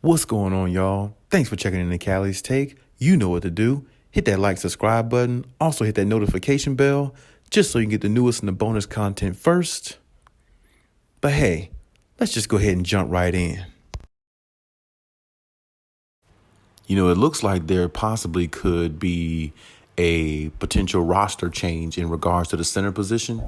What's going on, y'all? Thanks for checking in the Khaliis Take. You know what to do. Hit that like, subscribe button. Also hit that notification bell just so you can get the newest and the bonus content first. But hey, let's just go ahead and jump right in. You know, it looks like there possibly could be a potential roster change in regards to the center position.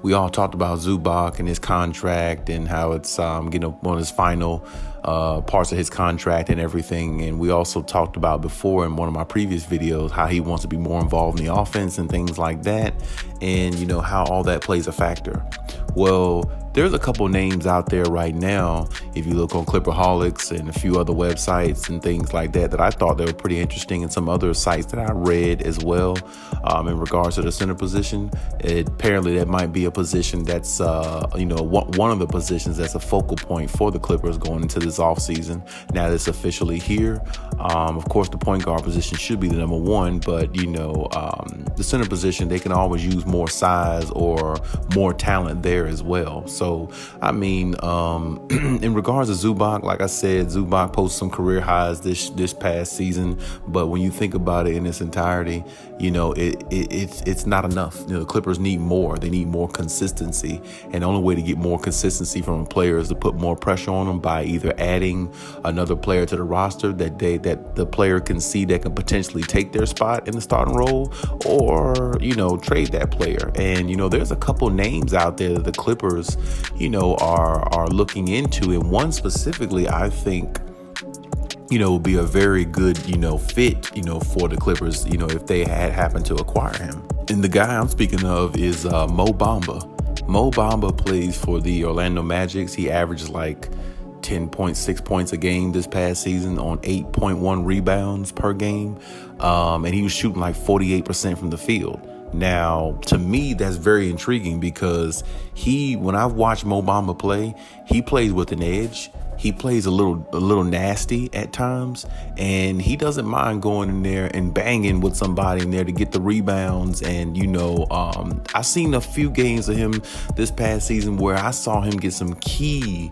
We all talked about Zubac and his contract and how it's getting up on his final parts of his contract and everything. And we also talked about before in one of my previous videos how he wants to be more involved in the offense and things like that. And, you know, how all that plays a factor. Well, there's a couple names out there right now, if you look on Clipperholics and a few other websites and things like that, that I thought they were pretty interesting, and some other sites that I read as well in regards to the center position. Apparently, that might be a position that's, one of the positions that's a focal point for the Clippers going into this offseason. Now that it's officially here. Of course, the point guard position should be the number one, but, the center position, they can always use more size or more talent there as well. So, I mean, in regards to Zubac, like I said, Zubac posted some career highs this past season. But when you think about it in its entirety, it's not enough. The Clippers need more. They need more consistency. And the only way to get more consistency from a player is to put more pressure on them by either adding another player to the roster that the player can see that can potentially take their spot in the starting role, or, trade that player. And, there's a couple names out there that the Clippers, are looking into. And one specifically, I think, would be a very good, fit, for the Clippers, if they had happened to acquire him. And the guy I'm speaking of is Mo Bamba. Mo Bamba plays for the Orlando Magic. He averages like 10.6 points a game this past season on 8.1 rebounds per game. And he was shooting like 48% from the field. Now, to me, that's very intriguing because when I've watched Mo Bamba play, he plays with an edge. He plays a little nasty at times, and he doesn't mind going in there and banging with somebody in there to get the rebounds. And, I've seen a few games of him this past season where I saw him get some key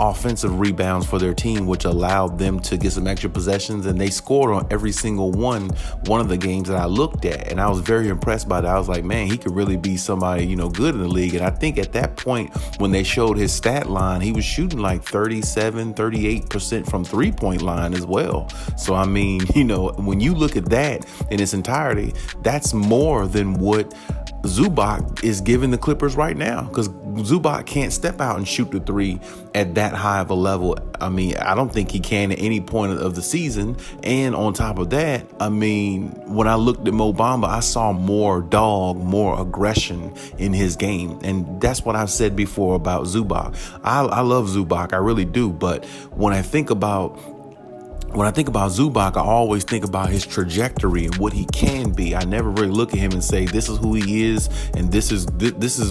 offensive rebounds for their team, which allowed them to get some extra possessions, and they scored on every single one of the games that I looked at, and I was very impressed by that. I was like, man, he could really be somebody, good in the league. And I think at that point when they showed his stat line, he was shooting like 38% from 3-point line as well. So, I mean, when you look at that in its entirety, that's more than what Zubac is giving the Clippers right now, because Zubac can't step out and shoot the three at that high of a level. I mean, I don't think he can at any point of the season. And on top of that, I mean, when I looked at Mo Bamba, I saw more aggression in his game. And that's what I've said before about Zubac. I love Zubac, I really do. But when I think about Zubac, I always think about his trajectory and what he can be. I never really look at him and say, this is who he is, and this is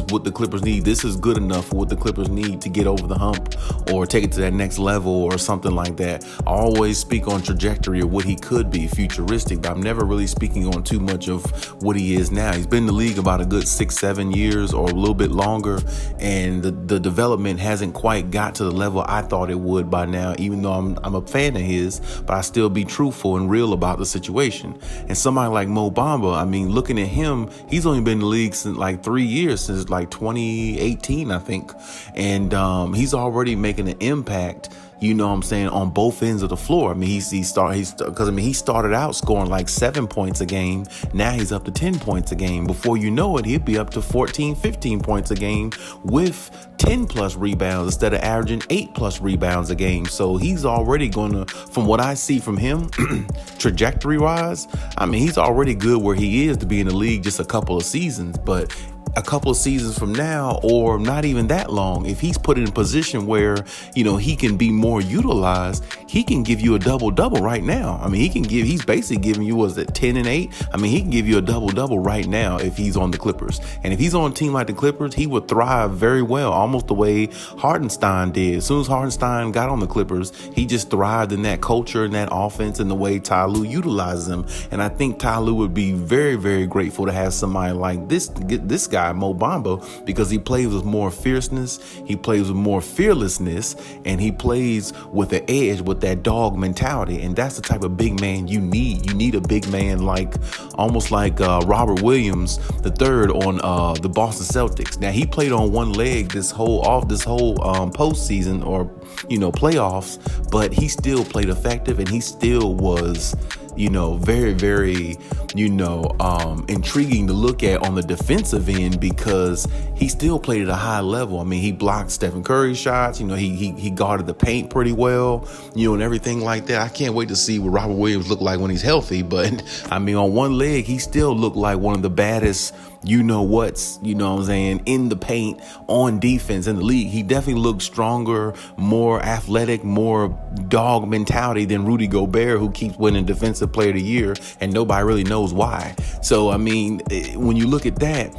what the Clippers need. This is good enough for what the Clippers need to get over the hump or take it to that next level or something like that. I always speak on trajectory of what he could be, futuristic, but I'm never really speaking on too much of what he is now. He's been in the league about a good 6-7 years or a little bit longer, and the development hasn't quite got to the level I thought it would by now, even though I'm a fan of his. But I still be truthful and real about the situation. And somebody like Mo Bamba, I mean, looking at him, he's only been in the league since like 3 years, since like 2018, I think. And he's already making an impact, on both ends of the floor. I mean, he started out scoring like 7 points a game. Now he's up to 10 points a game. Before you know it, he'll be up to 14, 15 points a game with 10 plus rebounds instead of averaging 8 plus rebounds a game. So he's already from what I see from him, trajectory wise, I mean, he's already good where he is to be in the league just a couple of seasons. But a couple of seasons from now, or not even that long, if he's put in a position where, he can be more utilized, he can give you a double-double right now. I mean, he's basically giving you, 10 and 8? I mean, he can give you a double-double right now if he's on the Clippers. And if he's on a team like the Clippers, he would thrive very well, almost the way Hartenstein did. As soon as Hartenstein got on the Clippers, he just thrived in that culture and that offense and the way Ty Lue utilizes him. And I think Ty Lue would be very, very grateful to have somebody like this guy, Mo Bamba, because he plays with more fierceness, he plays with more fearlessness, and he plays with the edge, with that dog mentality. And that's the type of big man you need. You need a big man almost like Robert Williams III on the Boston Celtics. Now, he played on one leg this whole postseason or playoffs, but he still played effective, and he still was very, very, intriguing to look at on the defensive end, because he still played at a high level. I mean, he blocked Stephen Curry's shots. He guarded the paint pretty well, and everything like that. I can't wait to see what Robert Williams looked like when he's healthy. But I mean, on one leg, he still looked like one of the baddest, in the paint on defense in the league. He definitely looked stronger, more athletic, more dog mentality than Rudy Gobert, who keeps winning Defensive Player of the Year, and nobody really knows why. So, I mean, when you look at that,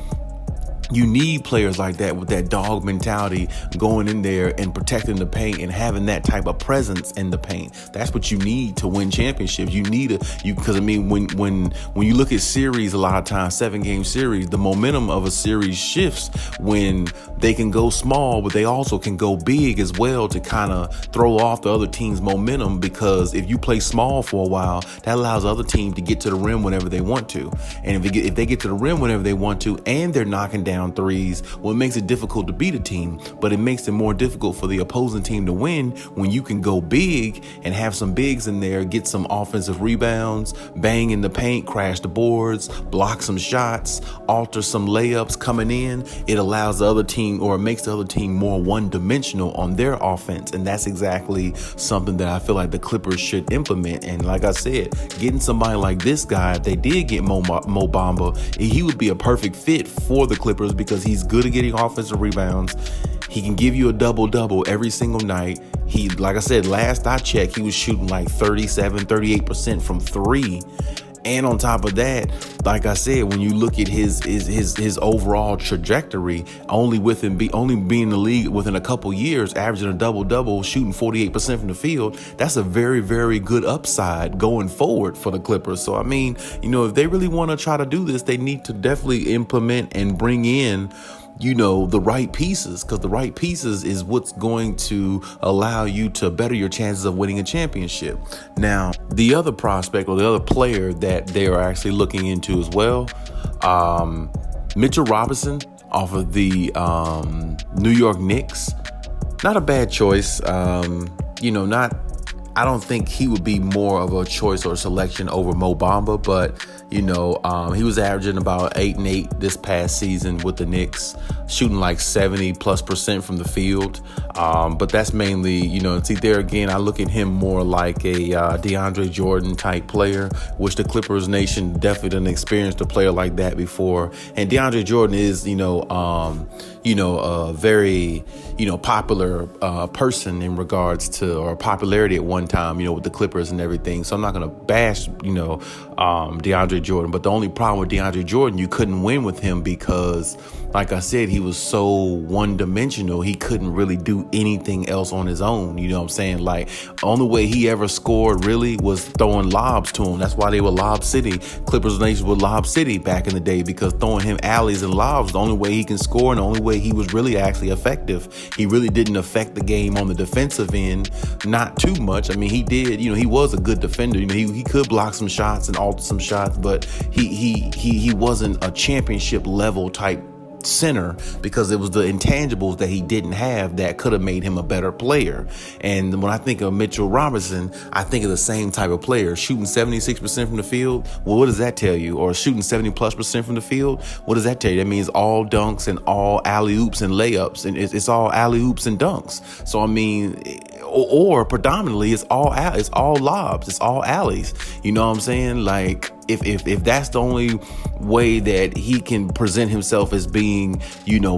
you need players like that with that dog mentality going in there and protecting the paint and having that type of presence in the paint. That's what you need to win championships. You need because I mean, when you look at series, a lot of times 7-game series, the momentum of a series shifts when they can go small, but they also can go big as well to kind of throw off the other team's momentum. Because if you play small for a while, that allows the other team to get to the rim whenever they want to. And if they get to the rim whenever they want to, and they're knocking down threes, well, it makes it difficult to beat a team, but it makes it more difficult for the opposing team to win when you can go big and have some bigs in there, get some offensive rebounds, bang in the paint, crash the boards, block some shots, alter some layups coming in. It allows the other team, or it makes the other team more one-dimensional on their offense, and that's exactly something that I feel like the Clippers should implement. And like I said, getting somebody like this guy, if they did get Mo Bamba, he would be a perfect fit for the Clippers, because he's good at getting offensive rebounds. He can give you a double-double every single night. He, like I said, last I checked, he was shooting like 38% from three. And on top of that, like I said, when you look at his overall trajectory, only being in the league within a couple years, averaging a double-double, shooting 48% from the field, that's a very, very good upside going forward for the Clippers. So, I mean, if they really want to try to do this, they need to definitely implement and bring in the right pieces, because the right pieces is what's going to allow you to better your chances of winning a championship. Now, the other prospect, or the other player that they are actually looking into as well, Mitchell Robinson off of the New York Knicks. Not a bad choice. I don't think he would be more of a choice or selection over Mo Bamba, but he was averaging about 8 and 8 this past season with the Knicks, shooting like 70+% from the field. But that's mainly, see there again, I look at him more like a DeAndre Jordan type player, which the Clippers nation definitely didn't experience a player like that before. And DeAndre Jordan is, a very, popular person in regards to, or popularity at one time, with the Clippers and everything. So I'm not going to bash, DeAndre Jordan. But the only problem with DeAndre Jordan, you couldn't win with him because, like I said, he was so one-dimensional. He couldn't really do anything else on his own. You know what I'm saying? Like, the only way he ever scored really was throwing lobs to him. That's why they were Lob City. Clippers Nation was Lob City back in the day, because throwing him alleys and lobs, the only way he can score and the only way he was really actually effective. He really didn't affect the game on the defensive end, not too much. I mean, he did, he was a good defender. He could block some shots and alter some shots, but he wasn't a championship level type center, because it was the intangibles that he didn't have that could have made him a better player. And when I think of Mitchell Robinson, I think of the same type of player, shooting 76% from the field. Well, what does that tell you? Or shooting 70+% from the field? What does that tell you? That means all dunks and all alley-oops and layups, and it's all alley-oops and dunks. So I mean, or predominantly it's all lobs, it's all alleys. You know what I'm saying? Like, if that's the only way that he can present himself as being,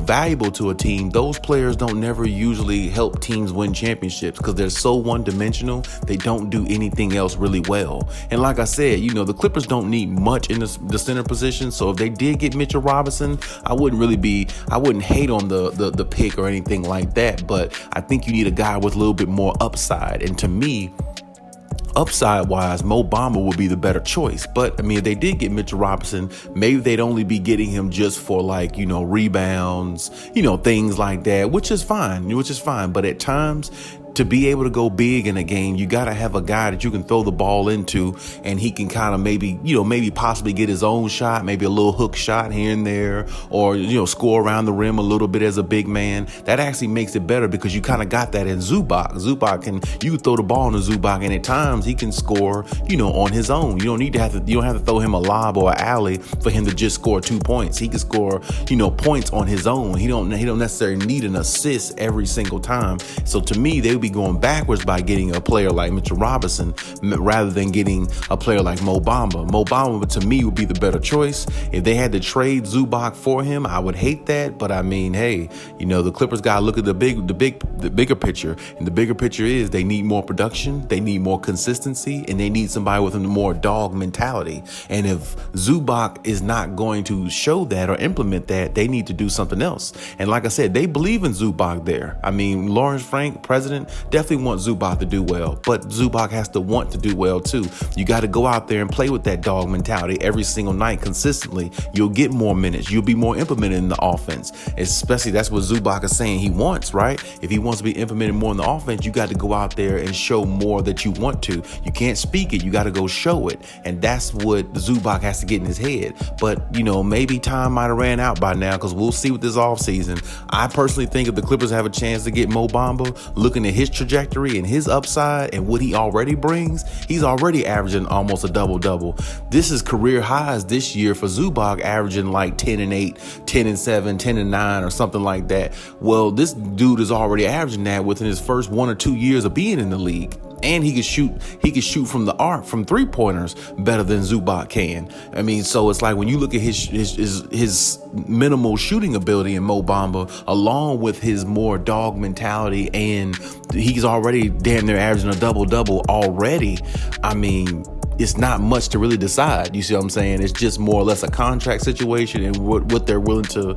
valuable to a team, those players don't never usually help teams win championships, because they're so one-dimensional. They don't do anything else really well. And like I said, the Clippers don't need much in the center position. So if they did get Mitchell Robinson, I wouldn't hate on the pick or anything like that. But I think you need a guy with a little bit more upside. And to me, upside-wise, Mo Bamba would be the better choice. But, I mean, if they did get Mitchell Robinson, maybe they'd only be getting him just for, rebounds, things like that, which is fine. But at times, to be able to go big in a game, you got to have a guy that you can throw the ball into, and he can kind of maybe possibly get his own shot, maybe a little hook shot here and there, or, score around the rim a little bit as a big man. That actually makes it better because you kind of got that in Zubac. You can throw the ball to Zubac, and at times he can score, on his own. You don't have to throw him a lob or an alley for him to just score 2 points. He can score, points on his own. He don't necessarily need an assist every single time. So to me, they would be going backwards by getting a player like Mitchell Robinson rather than getting a player like Mo Bamba. Mo Bamba, to me, would be the better choice. If they had to trade Zubac for him, I would hate that. But I mean, hey, the Clippers got to look at the bigger picture. And the bigger picture is they need more production, they need more consistency, and they need somebody with a more dog mentality. And if Zubac is not going to show that or implement that, they need to do something else. And like I said, they believe in Zubac there. I mean, Lawrence Frank, president, definitely wants Zubac to do well, but Zubac has to want to do well too. You got to go out there and play with that dog mentality every single night consistently. You'll get more minutes. You'll be more implemented in the offense. Especially that's what Zubac is saying he wants, right? If he wants to be implemented more in the offense, you got to go out there and show more that you want to. You can't speak it. You got to go show it. And that's what Zubac has to get in his head. But, maybe time might have ran out by now because we'll see with this offseason. I personally think if the Clippers have a chance to get Mo Bamba, looking at his trajectory and his upside and what he already brings, he's already averaging almost a double-double. This is career highs this year for Zubac, averaging like 10-8, 10-7, 10-9 or something like that. Well, this dude is already averaging that within his first 1 or 2 years of being in the league. And he could shoot from the arc, from 3-pointers better than Zubac can. I mean, so it's like when you look at his minimal shooting ability in Mo Bamba, along with his more dog mentality, and he's already damn near averaging a double-double already. I mean, it's not much to really decide. You see what I'm saying? It's just more or less a contract situation, and what they're willing to,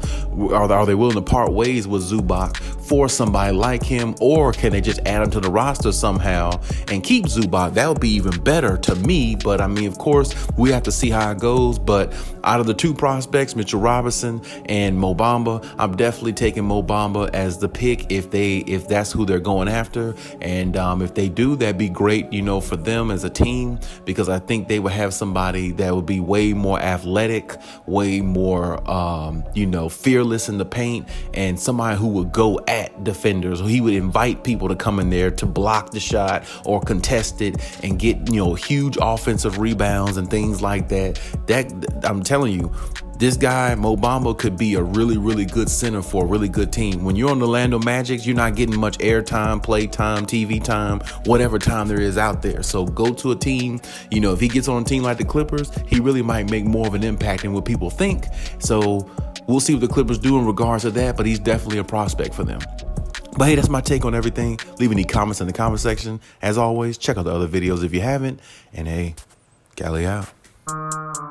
are they willing to part ways with Zubac for somebody like him, or can they just add him to the roster somehow and keep Zubac? That would be even better to me. But I mean, of course, we have to see how it goes. But out of the two prospects, Mitchell Robinson and Mo Bamba, I'm definitely taking Mo Bamba as the pick if that's who they're going after. And if they do, that'd be great, for them as a team, because I think they would have somebody that would be way more athletic, way more, fearless in the paint, and somebody who would go at defenders. He would invite people to come in there to block the shot or contest it and get, huge offensive rebounds and things like that. That I'm telling you, this guy, Mo Bamba, could be a really, really good center for a really good team. When you're on the Orlando Magic, you're not getting much airtime, play time, TV time, whatever time there is out there. So go to a team, if he gets on a team like the Clippers, he really might make more of an impact than what people think. So we'll see what the Clippers do in regards to that, but he's definitely a prospect for them. But hey, that's my take on everything. Leave any comments in the comment section. As always, check out the other videos if you haven't. And hey, Khaliis out.